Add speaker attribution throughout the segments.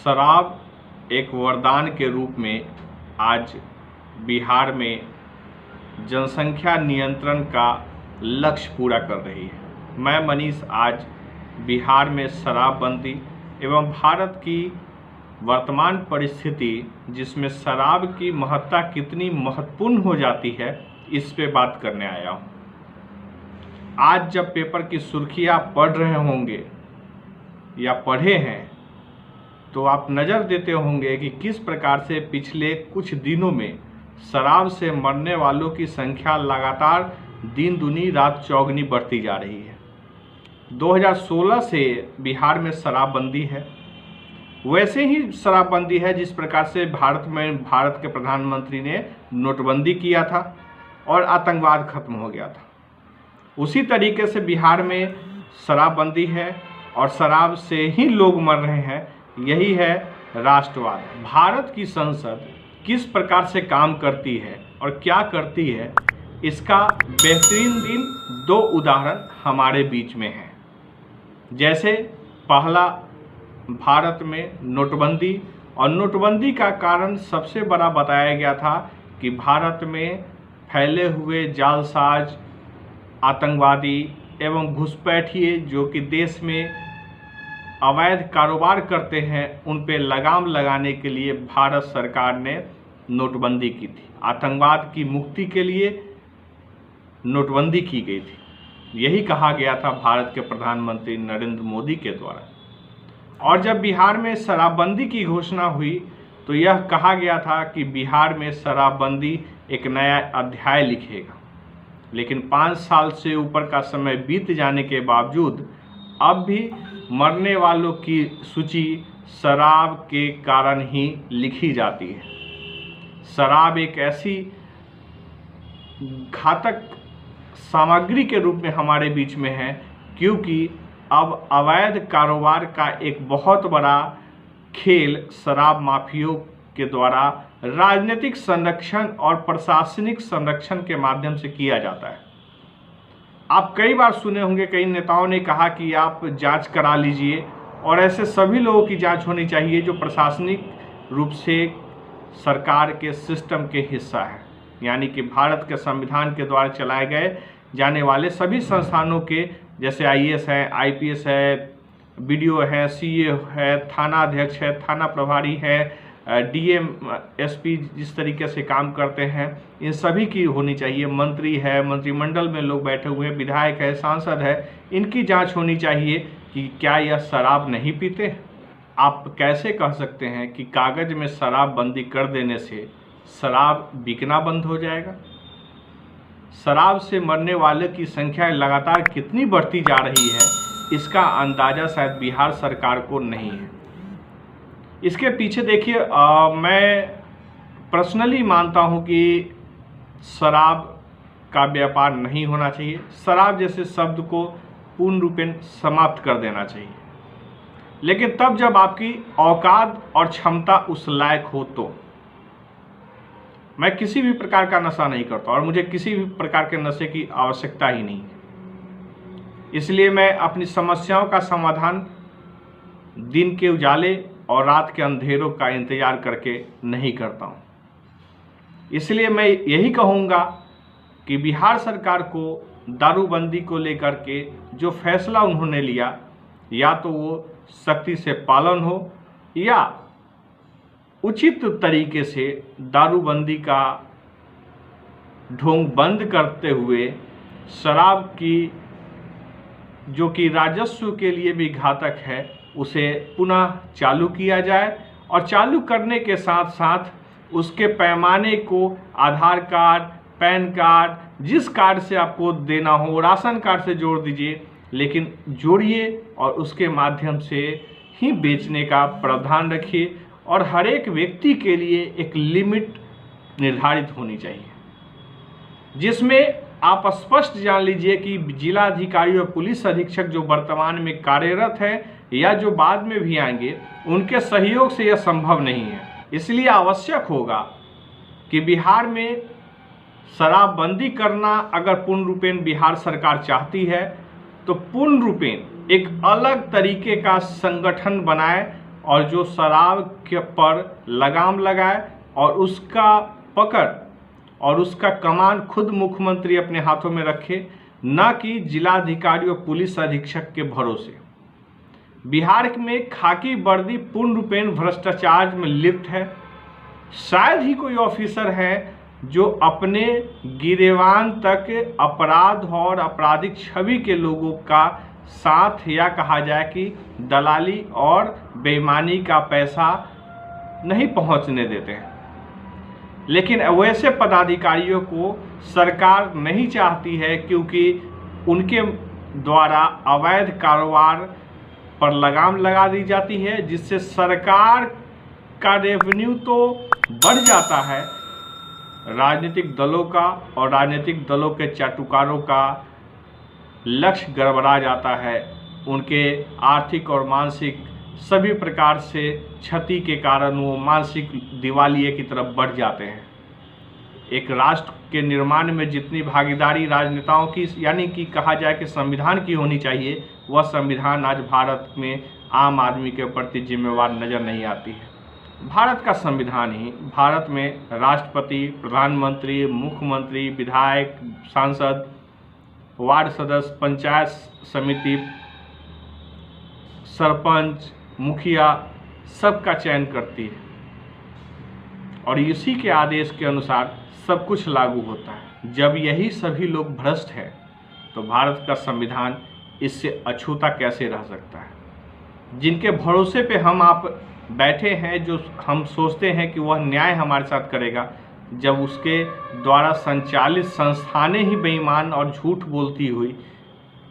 Speaker 1: शराब एक वरदान के रूप में आज बिहार में जनसंख्या नियंत्रण का लक्ष्य पूरा कर रही है। मैं मनीष आज बिहार में शराबबंदी एवं भारत की वर्तमान परिस्थिति जिसमें शराब की महत्ता कितनी महत्वपूर्ण हो जाती है, इस पे बात करने आया हूँ। आज जब पेपर की सुर्खियाँ पढ़ रहे होंगे या पढ़े हैं तो आप नज़र देते होंगे कि किस प्रकार से पिछले कुछ दिनों में शराब से मरने वालों की संख्या लगातार दिन दुनी रात चौगुनी बढ़ती जा रही है। 2016 से बिहार में शराबबंदी है। वैसे ही शराबबंदी है जिस प्रकार से भारत के प्रधानमंत्री ने नोटबंदी किया था और आतंकवाद खत्म हो गया था। उसी तरीके से बिहार में शराबबंदी है और शराब से ही लोग मर रहे हैं। यही है राष्ट्रवाद। भारत की संसद किस प्रकार से काम करती है और क्या करती है, इसका बेहतरीन दो उदाहरण हमारे बीच में हैं। जैसे पहला, भारत में नोटबंदी, और नोटबंदी का कारण सबसे बड़ा बताया गया था कि भारत में फैले हुए जालसाज, आतंकवादी एवं घुसपैठिए जो कि देश में अवैध कारोबार करते हैं, उन पे लगाम लगाने के लिए भारत सरकार ने नोटबंदी की थी। आतंकवाद की मुक्ति के लिए नोटबंदी की गई थी। यही कहा गया था भारत के प्रधानमंत्री नरेंद्र मोदी के द्वारा। और जब बिहार में शराबबंदी की घोषणा हुई तो यह कहा गया था कि बिहार में शराबबंदी एक नया अध्याय लिखेगा। लेकिन 5 साल से ऊपर का समय बीत जाने के बावजूद अब भी मरने वालों की सूची शराब के कारण ही लिखी जाती है। शराब एक ऐसी घातक सामग्री के रूप में हमारे बीच में है, क्योंकि अब अवैध कारोबार का एक बहुत बड़ा खेल शराब माफियों के द्वारा राजनीतिक संरक्षण और प्रशासनिक संरक्षण के माध्यम से किया जाता है। आप कई बार सुने होंगे, कई नेताओं ने कहा कि आप जांच करा लीजिए, और ऐसे सभी लोगों की जांच होनी चाहिए जो प्रशासनिक रूप से सरकार के सिस्टम के हिस्सा है। यानी कि भारत के संविधान के द्वारा चलाए गए जाने वाले सभी संस्थानों के, जैसे IAS है, IPS है, BDO है, CA है, थाना अध्यक्ष है, थाना प्रभारी है, DM, SP जिस तरीके से काम करते हैं, इन सभी की होनी चाहिए। मंत्री है, मंत्रिमंडल में लोग बैठे हुए हैं, विधायक है, सांसद है, इनकी जांच होनी चाहिए कि क्या यह शराब नहीं पीते। आप कैसे कह सकते हैं कि कागज में शराबबंदी कर देने से शराब बिकना बंद हो जाएगा? शराब से मरने वाले की संख्या लगातार कितनी बढ़ती जा रही है, इसका अंदाज़ा शायद बिहार सरकार को नहीं है। इसके पीछे देखिए, मैं पर्सनली मानता हूं कि शराब का व्यापार नहीं होना चाहिए। शराब जैसे शब्द को पूर्ण रूपेण समाप्त कर देना चाहिए, लेकिन तब जब आपकी औकात और क्षमता उस लायक हो तो। मैं किसी भी प्रकार का नशा नहीं करता और मुझे किसी भी प्रकार के नशे की आवश्यकता ही नहीं। इसलिए मैं अपनी समस्याओं का समाधान दिन के उजाले और रात के अंधेरों का इंतजार करके नहीं करता हूँ। इसलिए मैं यही कहूँगा कि बिहार सरकार को दारूबंदी को लेकर के जो फैसला उन्होंने लिया, या तो वो सख्ती से पालन हो या उचित तरीके से दारूबंदी का ढोंग बंद करते हुए शराब की, जो कि राजस्व के लिए भी घातक है, उसे पुनः चालू किया जाए। और चालू करने के साथ साथ उसके पैमाने को आधार कार्ड, पैन कार्ड, जिस कार्ड से आपको देना हो, राशन कार्ड से जोड़ दीजिए, लेकिन जोड़िए और उसके माध्यम से ही बेचने का प्रावधान रखिए। और हर एक व्यक्ति के लिए एक लिमिट निर्धारित होनी चाहिए, जिसमें आप स्पष्ट जान लीजिए कि जिला अधिकारी और पुलिस अधीक्षक जो वर्तमान में कार्यरत हैं या जो बाद में भी आएंगे, उनके सहयोग से यह संभव नहीं है। इसलिए आवश्यक होगा कि बिहार में शराबबंदी करना अगर पूर्ण रूपेण बिहार सरकार चाहती है तो पूर्ण रूपेण एक अलग तरीके का संगठन बनाए और जो शराब के पर लगाम लगाए और उसका पकड़ और उसका कमान खुद मुख्यमंत्री अपने हाथों में रखे, न कि जिलाधिकारी और पुलिस अधीक्षक के भरोसे। बिहार में खाकी वर्दी पूर्ण रूपेण भ्रष्टाचार में लिप्त है। शायद ही कोई ऑफिसर है जो अपने गिरेबान तक अपराध और आपराधिक छवि के लोगों का साथ, या कहा जाए कि दलाली और बेईमानी का पैसा नहीं पहुंचने देते हैं। लेकिन वैसे पदाधिकारियों को सरकार नहीं चाहती है, क्योंकि उनके द्वारा अवैध कारोबार पर लगाम लगा दी जाती है, जिससे सरकार का रेवेन्यू तो बढ़ जाता है, राजनीतिक दलों का और राजनीतिक दलों के चाटुकारों का लक्ष्य गड़बड़ा जाता है। उनके आर्थिक और मानसिक सभी प्रकार से क्षति के कारण वो मानसिक दिवालिये की तरफ बढ़ जाते हैं। एक राष्ट्र के निर्माण में जितनी भागीदारी राजनेताओं की, यानी कि कहा जाए कि संविधान की होनी चाहिए, वह संविधान आज भारत में आम आदमी के प्रति जिम्मेवार नज़र नहीं आती है। भारत का संविधान ही भारत में राष्ट्रपति, प्रधानमंत्री, मुख्यमंत्री, विधायक, सांसद, वार्ड सदस्य, पंचायत समिति, सरपंच, मुखिया सबका चयन करती है और इसी के आदेश के अनुसार सब कुछ लागू होता है। जब यही सभी लोग भ्रष्ट हैं तो भारत का संविधान इससे अछूता कैसे रह सकता है। जिनके भरोसे पे हम आप बैठे हैं, जो हम सोचते हैं कि वह न्याय हमारे साथ करेगा, जब उसके द्वारा संचालित संस्थानें ही बेईमान और झूठ बोलती हुई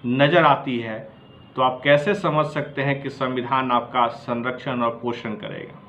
Speaker 1: नज़र आती है, तो आप कैसे समझ सकते हैं कि संविधान आपका संरक्षण और पोषण करेगा।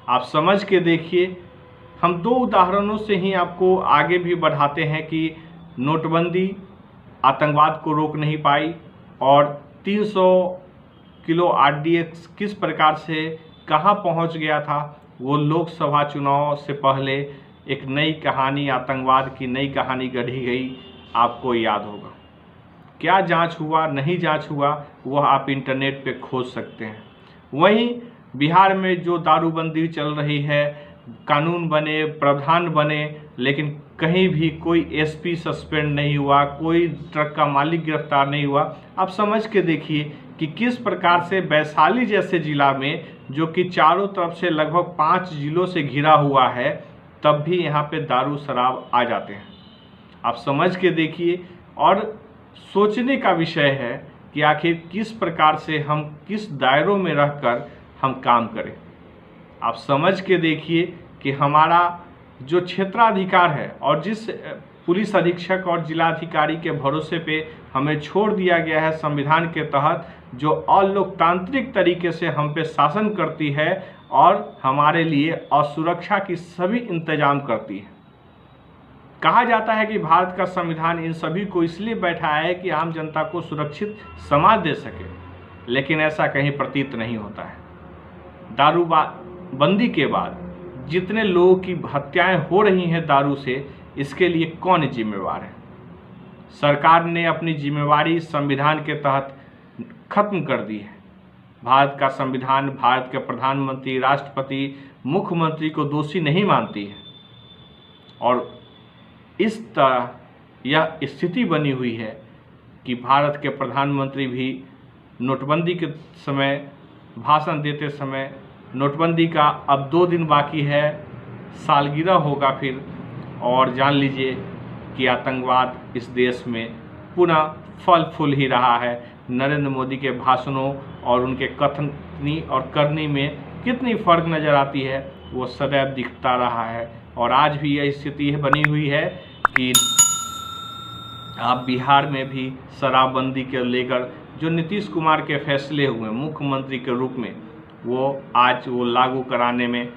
Speaker 1: आप समझ के देखिए। हम दो उदाहरणों से ही आपको आगे भी बढ़ाते हैं कि नोटबंदी आतंकवाद को रोक नहीं पाई और 300 किलो RDX किस प्रकार से कहां पहुंच गया था। वो लोकसभा चुनाव से पहले एक नई कहानी, आतंकवाद की नई कहानी गढ़ी गई, आपको याद होगा। क्या जांच हुआ, नहीं जांच हुआ, वह आप इंटरनेट पे खोज सकते हैं। वहीं बिहार में जो दारूबंदी चल रही है, कानून बने, प्रावधान बने, लेकिन कहीं भी कोई SP सस्पेंड नहीं हुआ, कोई ट्रक का मालिक गिरफ्तार नहीं हुआ। आप समझ के देखिए कि किस प्रकार से वैशाली जैसे ज़िला में, जो कि चारों तरफ से लगभग 5 जिलों से घिरा हुआ है, तब भी यहाँ पे दारू शराब आ जाते हैं। आप समझ के देखिए और सोचने का विषय है कि आखिर किस प्रकार से हम किस दायरों में रहकर हम काम करें। आप समझ के देखिए कि हमारा जो क्षेत्राधिकार है और जिस पुलिस अधीक्षक और जिलाधिकारी के भरोसे पे हमें छोड़ दिया गया है संविधान के तहत, जो अलोकतांत्रिक तरीके से हम पे शासन करती है और हमारे लिए असुरक्षा की सभी इंतजाम करती है। कहा जाता है कि भारत का संविधान इन सभी को इसलिए बैठाया है कि आम जनता को सुरक्षित समाज दे सके, लेकिन ऐसा कहीं प्रतीत नहीं होता है। दारूबंदी के बाद जितने लोगों की हत्याएं हो रही हैं दारू से, इसके लिए कौन जिम्मेवार है। सरकार ने अपनी जिम्मेवारी संविधान के तहत खत्म कर दी है। भारत का संविधान भारत के प्रधानमंत्री, राष्ट्रपति, मुख्यमंत्री को दोषी नहीं मानती है और इस तरह यह स्थिति बनी हुई है कि भारत के प्रधानमंत्री भी नोटबंदी के समय भाषण देते समय, नोटबंदी का अब 2 दिन बाकी है, सालगिरह होगा फिर, और जान लीजिए कि आतंकवाद इस देश में पुनः फल फूल ही रहा है। नरेंद्र मोदी के भाषणों और उनके कथनी और करनी में कितनी फ़र्क नज़र आती है, वो सदैव दिखता रहा है। और आज भी यह स्थिति बनी हुई है कि आप बिहार में भी शराबबंदी के लेकर जो नीतीश कुमार के फैसले हुए मुख्यमंत्री के रूप में, वो आज वो लागू कराने में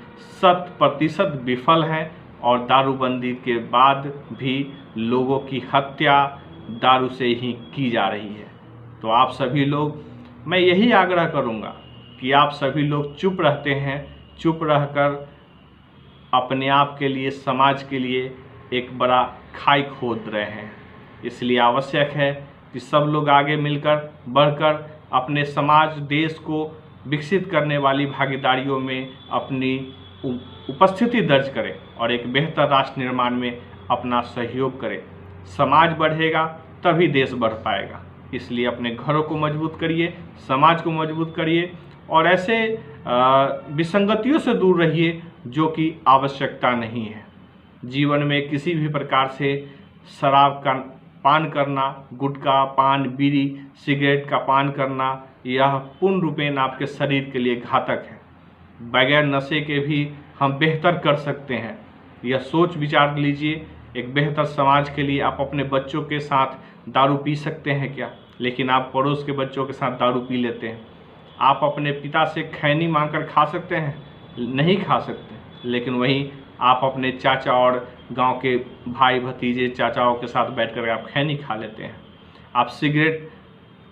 Speaker 1: 100% विफल हैं और दारूबंदी के बाद भी लोगों की हत्या दारू से ही की जा रही है। तो आप सभी लोग, मैं यही आग्रह करूंगा कि आप सभी लोग चुप रहते हैं, चुप रहकर अपने आप के लिए, समाज के लिए एक बड़ा खाई खोद रहे हैं। इसलिए आवश्यक है कि सब लोग आगे मिलकर बढ़कर अपने समाज, देश को विकसित करने वाली भागीदारियों में अपनी उपस्थिति दर्ज करें और एक बेहतर राष्ट्र निर्माण में अपना सहयोग करें। समाज बढ़ेगा तभी देश बढ़ पाएगा। इसलिए अपने घरों को मजबूत करिए, समाज को मजबूत करिए और ऐसे विसंगतियों से दूर रहिए जो कि आवश्यकता नहीं है। जीवन में किसी भी प्रकार से शराब का पान करना, गुटखा, पान, बीड़ी, सिगरेट का पान करना, यह पूर्ण रूपेण आपके शरीर के लिए घातक है। बगैर नशे के भी हम बेहतर कर सकते हैं। यह सोच विचार लीजिए। एक बेहतर समाज के लिए आप अपने बच्चों के साथ दारू पी सकते हैं क्या? लेकिन आप पड़ोस के बच्चों के साथ दारू पी लेते हैं। आप अपने पिता से खैनी मांगकर खा सकते हैं? नहीं खा सकते। लेकिन वहीं आप अपने चाचा और गांव के भाई भतीजे चाचाओं के साथ बैठकर आप खैनी खा लेते हैं। आप सिगरेट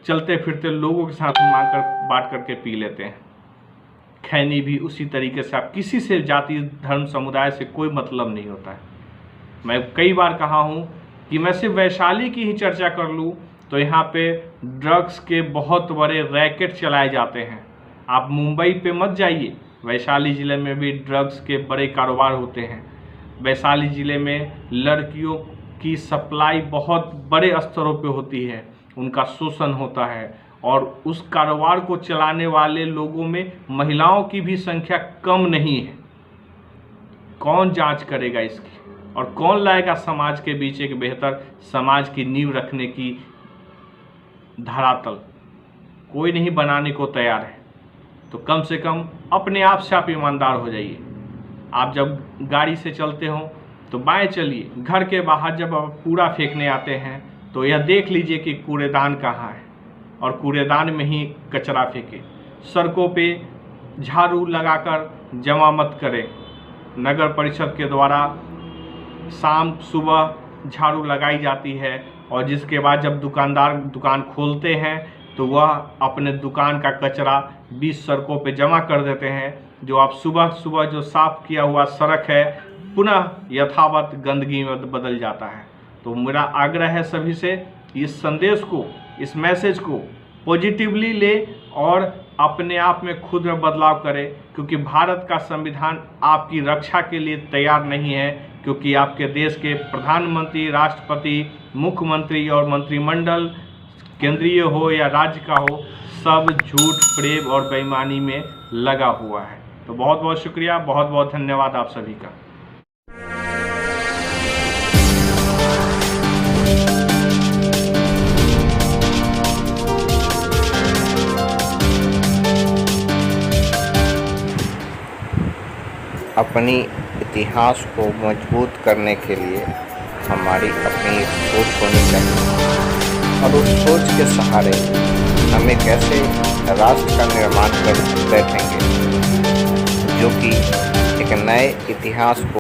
Speaker 1: चलते फिरते लोगों के साथ मांगकर बांट करके पी लेते हैं। खैनी भी उसी तरीके से, आप किसी से जाति धर्म समुदाय से कोई मतलब नहीं होता है। मैं कई बार कहा हूँ कि मैं सिर्फ वैशाली की ही चर्चा कर लूँ तो यहाँ पे ड्रग्स के बहुत बड़े रैकेट चलाए जाते हैं। आप मुंबई पे मत जाइए, वैशाली ज़िले में भी ड्रग्स के बड़े कारोबार होते हैं। वैशाली ज़िले में लड़कियों की सप्लाई बहुत बड़े स्तरों पे होती है, उनका शोषण होता है और उस कारोबार को चलाने वाले लोगों में महिलाओं की भी संख्या कम नहीं है। कौन जांच करेगा इसकी और कौन लाएगा समाज के बीच एक बेहतर समाज की नींव रखने की धरातल? कोई नहीं बनाने को तैयार है। तो कम से कम अपने आप से आप ईमानदार हो जाइए। आप जब गाड़ी से चलते हो तो बाएं चलिए। घर के बाहर जब आप कूड़ा फेंकने आते हैं तो यह देख लीजिए कि कूड़ेदान कहाँ है और कूड़ेदान में ही कचरा फेंके। सड़कों पे झाड़ू लगाकर जमा मत करें। नगर परिषद के द्वारा शाम सुबह झाड़ू लगाई जाती है और जिसके बाद जब दुकानदार दुकान खोलते हैं तो वह अपने दुकान का कचरा 20 सड़कों पे जमा कर देते हैं, जो आप सुबह सुबह जो साफ़ किया हुआ सड़क है पुनः यथावत गंदगी में बदल जाता है। तो मेरा आग्रह है सभी से, इस संदेश को, इस मैसेज को पॉजिटिवली ले और अपने आप में खुद में बदलाव करें, क्योंकि भारत का संविधान आपकी रक्षा के लिए तैयार नहीं है, क्योंकि आपके देश के प्रधानमंत्री, राष्ट्रपति, मुख्यमंत्री और मंत्रिमंडल केंद्रीय हो या राज्य का हो, सब झूठ, प्रेम और बेईमानी में लगा हुआ है। तो बहुत बहुत शुक्रिया, बहुत बहुत धन्यवाद आप सभी का।
Speaker 2: अपनी इतिहास को मजबूत करने के लिए हमारी अपनी एक सोच होनी चाहिए और उस सोच के सहारे हमें कैसे राष्ट्र का निर्माण कर बैठेंगे जो कि एक नए इतिहास को